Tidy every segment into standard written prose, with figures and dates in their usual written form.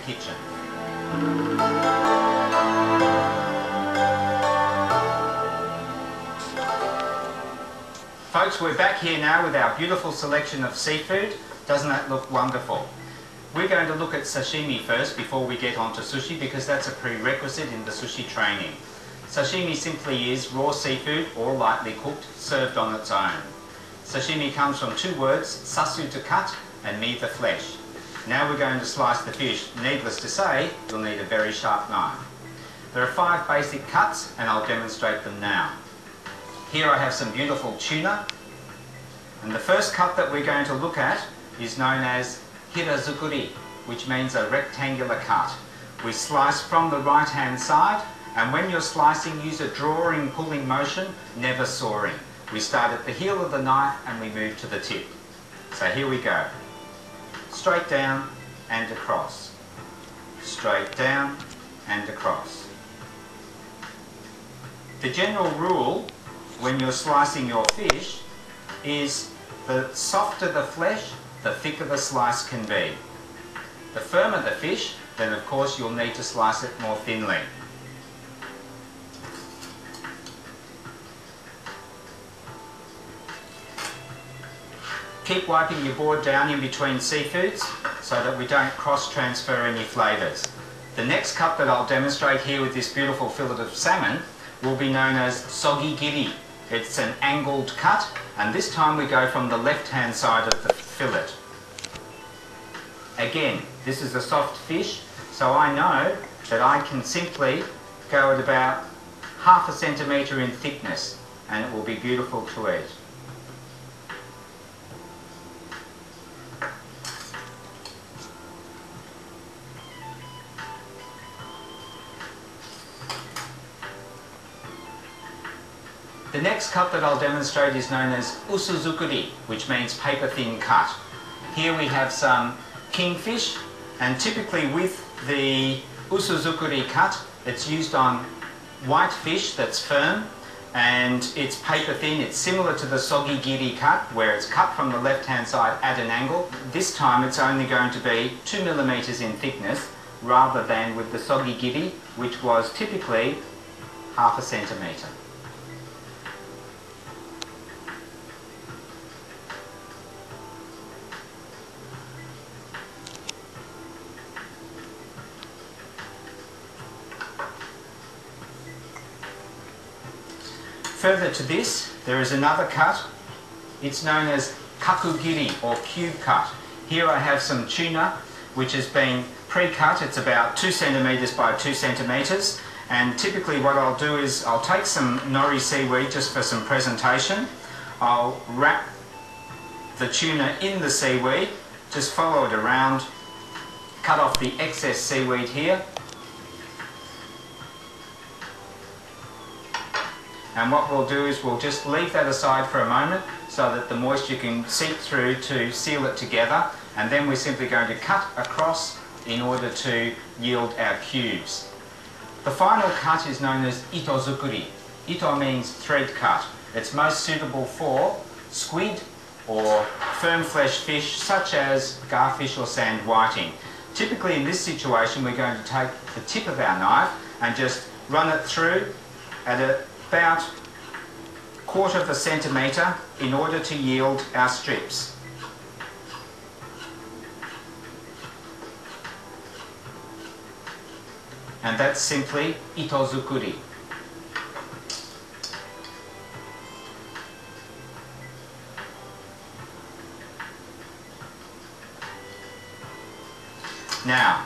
kitchen. Folks, we're back here now with our beautiful selection of seafood. Doesn't that look wonderful? We're going to look at sashimi first before we get on to sushi, because that's a prerequisite in the sushi training. Sashimi simply is raw seafood or lightly cooked, served on its own. Sashimi comes from two words, sasu to cut and mi the flesh. Now we're going to slice the fish. Needless to say, you'll need a very sharp knife. There are 5 basic cuts and I'll demonstrate them now. Here I have some beautiful tuna, and the first cut that we're going to look at is known as hirazukuri, which means a rectangular cut. We slice from the right hand side, and when you're slicing, use a drawing, pulling motion, never sawing. We start at the heel of the knife and we move to the tip. So here we go. Straight down and across. Straight down and across. The general rule when you're slicing your fish is the softer the flesh, the thicker the slice can be. The firmer the fish, then of course you'll need to slice it more thinly. Keep wiping your board down in between seafoods so that we don't cross-transfer any flavours. The next cut that I'll demonstrate here with this beautiful fillet of salmon will be known as sogigiri. It's an angled cut, and this time we go from the left-hand side of the fillet. Again, this is a soft fish, so I know that I can simply go at about ½ centimetre in thickness, and it will be beautiful to eat. The next cut that I'll demonstrate is known as usuzukuri, which means paper thin cut. Here we have some kingfish, and typically with the usuzukuri cut, it's used on white fish that's firm, and it's paper thin. It's similar to the sogigiri cut, where it's cut from the left hand side at an angle. This time it's only going to be 2 millimetres in thickness, rather than with the sogigiri, which was typically ½ centimetre. Further to this, there is another cut. It's known as kakugiri, or cube cut. Here I have some tuna, which has been pre-cut. It's about 2 centimetres by 2 centimetres. And typically what I'll do is I'll take some nori seaweed just for some presentation. I'll wrap the tuna in the seaweed, just follow it around, cut off the excess seaweed here. And what we'll do is we'll just leave that aside for a moment so that the moisture can seep through to seal it together, and then we're simply going to cut across in order to yield our cubes. The final cut is known as itozukuri. Ito means thread cut. It's most suitable for squid or firm flesh fish such as garfish or sand whiting. Typically in this situation we're going to take the tip of our knife and just run it through at about 1/4 centimetre in order to yield our strips. And that's simply itozukuri. Now,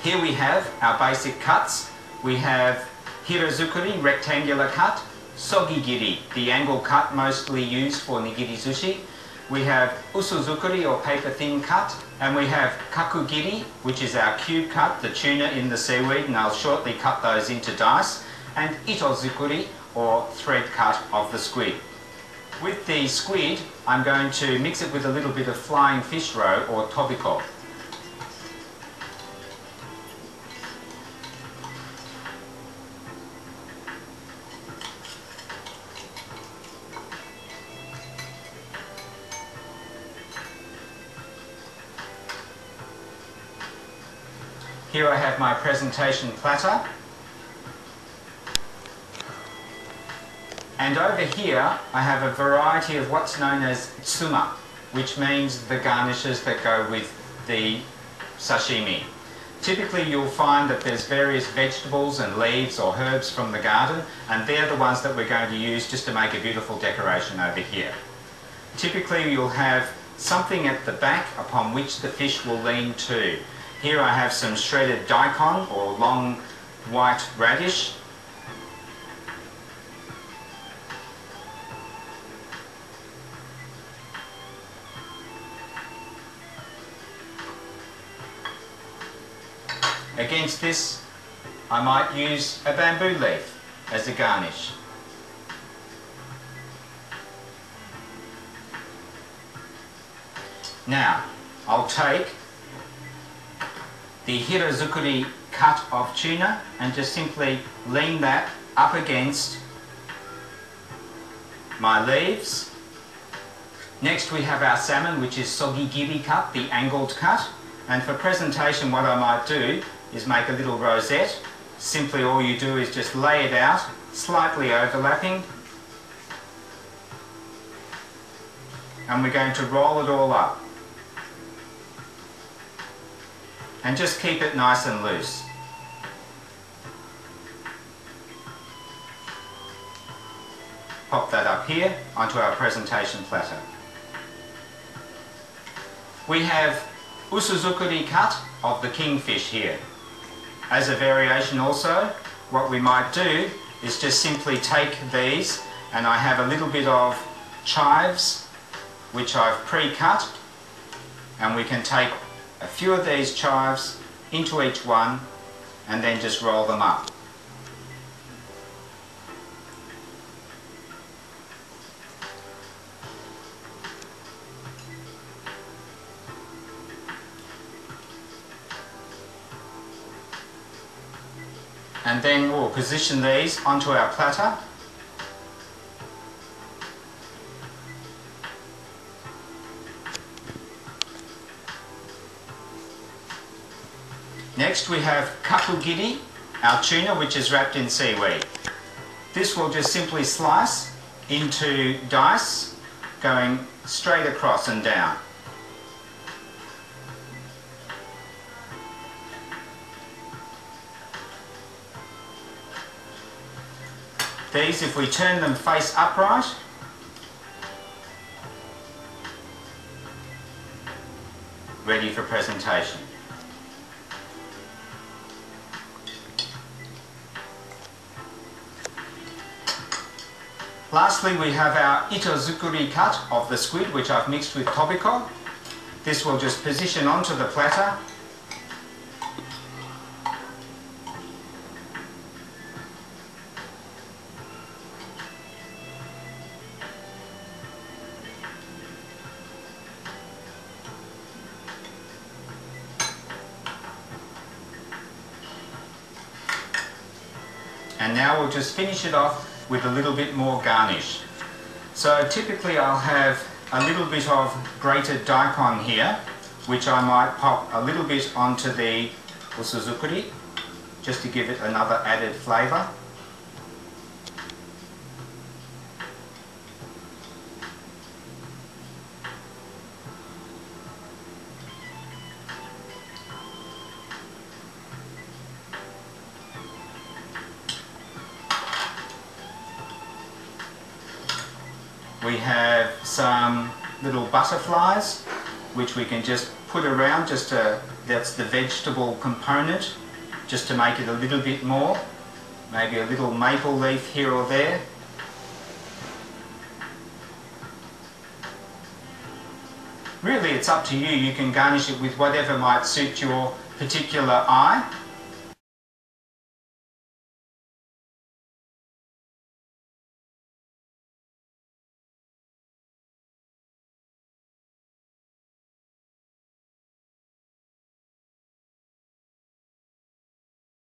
here we have our basic cuts. We have hirazukuri, rectangular cut, sogigiri, the angle cut mostly used for nigiri sushi. We have usuzukuri, or paper thin cut, and we have kakugiri, which is our cube cut, the tuna in the seaweed, and I'll shortly cut those into dice, and itozukuri, or thread cut of the squid. With the squid, I'm going to mix it with a little bit of flying fish roe, or tobiko. Here I have my presentation platter. And over here I have a variety of what's known as tsuma, which means the garnishes that go with the sashimi. Typically you'll find that there's various vegetables and leaves or herbs from the garden, and they're the ones that we're going to use just to make a beautiful decoration over here. Typically you'll have something at the back upon which the fish will lean to. Here I have some shredded daikon or long white radish. Against this, I might use a bamboo leaf as a garnish. Now, I'll take the hirozukuri cut of tuna and just simply lean that up against my leaves. Next we have our salmon, which is sogigiri cut, the angled cut. And for presentation, what I might do is make a little rosette. Simply all you do is just lay it out, slightly overlapping. And we're going to roll it all up. And just keep it nice and loose. Pop that up here onto our presentation platter. We have usuzukuri cut of the kingfish here. As a variation also, what we might do is just simply take these, and I have a little bit of chives which I've pre-cut, and we can take a few of these chives into each one and then just roll them up. And then we'll position these onto our platter. Next we have kakugiri, our tuna, which is wrapped in seaweed. This will just simply slice into dice, going straight across and down. These, if we turn them face upright, ready for presentation. Lastly, we have our itozukuri cut of the squid, which I've mixed with tobiko. This will just position onto the platter. And now we'll just finish it off with a little bit more garnish. So typically I'll have a little bit of grated daikon here, which I might pop a little bit onto the usuzukuri, just to give it another added flavour. We have some little butterflies which we can just put around, that's the vegetable component, just to make it a little bit more. Maybe a little maple leaf here or there. Really, it's up to you. You can garnish it with whatever might suit your particular eye.